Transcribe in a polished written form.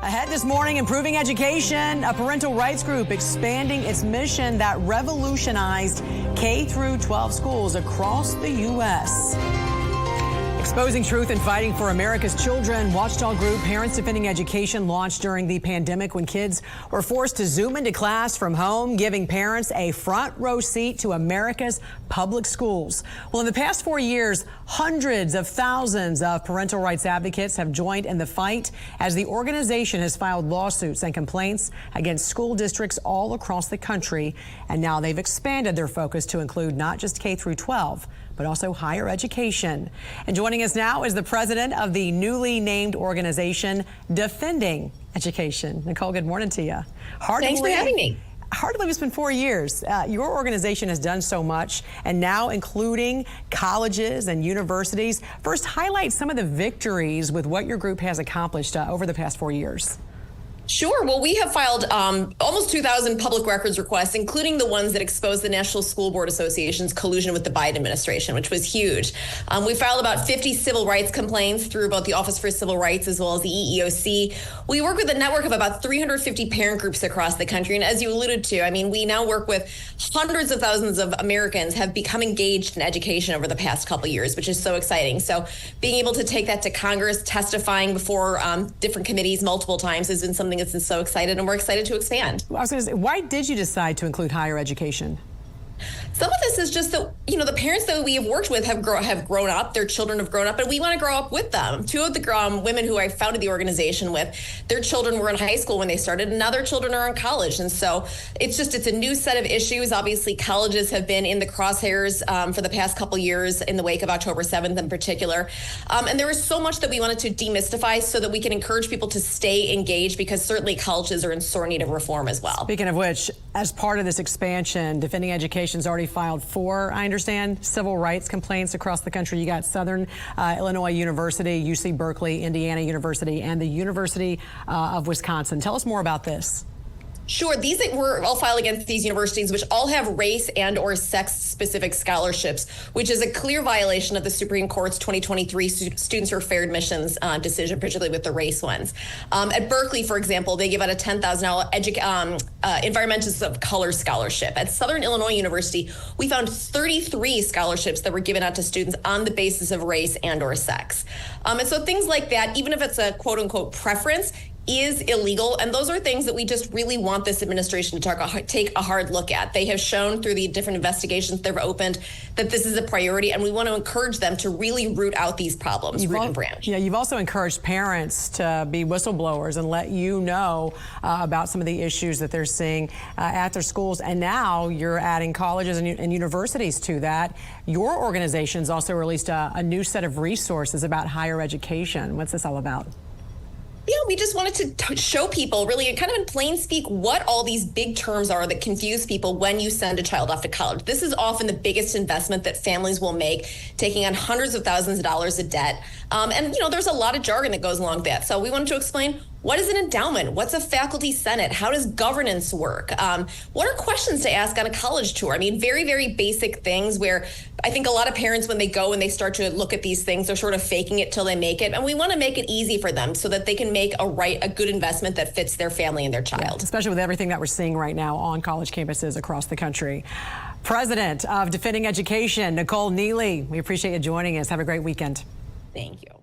Ahead this morning, improving education, a parental rights group expanding its mission that revolutionized K-12 schools across the U.S. Exposing truth and fighting for America's children, watchdog group Parents Defending Education launched during the pandemic when kids were forced to Zoom into class from home, giving parents a front row seat to America's public schools. Well, in the past 4 years, hundreds of thousands of parental rights advocates have joined in the fight as the organization has filed lawsuits and complaints against school districts all across the country. And now they've expanded their focus to include not just K-12, but also higher education. And joining us now is the president of the newly named organization, Defending Education. Nicole, good morning to you. Thanks for having me. Hard to believe it's been 4 years. Your organization has done so much, and now including colleges and universities. First, highlight some of the victories with what your group has accomplished over the past 4 years. Sure. Well, we have filed almost 2,000 public records requests, including the ones that exposed the National School Board Association's collusion with the Biden administration, which was huge. We filed about 50 civil rights complaints through both the Office for Civil Rights as well as the EEOC. We work with a network of about 350 parent groups across the country. And as you alluded to, I mean, we now work with hundreds of thousands of Americans have become engaged in education over the past couple of years, which is so exciting. So being able to take that to Congress, testifying before different committees multiple times has been something that's been so excited, and we're excited to expand. I was going to say, why did you decide to include higher education? Some of this is just that, the parents that we have worked with have grown up, their children have grown up, and we want to grow up with them. Two of the women who I founded the organization with, their children were in high school when they started, and now their children are in college. And so it's a new set of issues. Obviously, colleges have been in the crosshairs for the past couple years in the wake of October 7th in particular. And there is so much that we wanted to demystify so that we can encourage people to stay engaged, because certainly colleges are in sore need of reform as well. Speaking of which, as part of this expansion, Defending Education's already filed 4, I understand, civil rights complaints across the country. You got Southern Illinois University, UC Berkeley, Indiana University, and the University of Wisconsin. Tell us more about this. Sure. These were all filed against these universities, which all have race and or sex-specific scholarships, which is a clear violation of the Supreme Court's 2023 Students for Fair Admissions decision, particularly with the race ones. At Berkeley, for example, they give out a $10,000 environmentalists of color scholarship. At Southern Illinois University, we found 33 scholarships that were given out to students on the basis of race and or sex. And so things like that, even if it's a quote unquote preference, is illegal. And those are things that we just really want this administration to take a hard look at. They have shown through the different investigations they've opened that this is a priority, and we want to encourage them to really root out these problems, root and branch. Yeah, you've also encouraged parents to be whistleblowers and let you know about some of the issues that they're seeing at their schools. And now you're adding colleges and universities to that. Your organization's also released a new set of resources about higher education. What's this all about? Yeah, we just wanted to show people really kind of in plain speak what all these big terms are that confuse people when you send a child off to college. This is often the biggest investment that families will make, taking on hundreds of thousands of dollars of debt. And there's a lot of jargon that goes along with that. So we wanted to explain, what is an endowment? What's a faculty senate? How does governance work? What are questions to ask on a college tour? I mean, very, very basic things where I think a lot of parents, when they go and they start to look at these things, they're sort of faking it till they make it. And we want to make it easy for them so that they can make a good investment that fits their family and their child. Yeah, especially with everything that we're seeing right now on college campuses across the country. President of Defending Education, Nicole Neily, we appreciate you joining us. Have a great weekend. Thank you.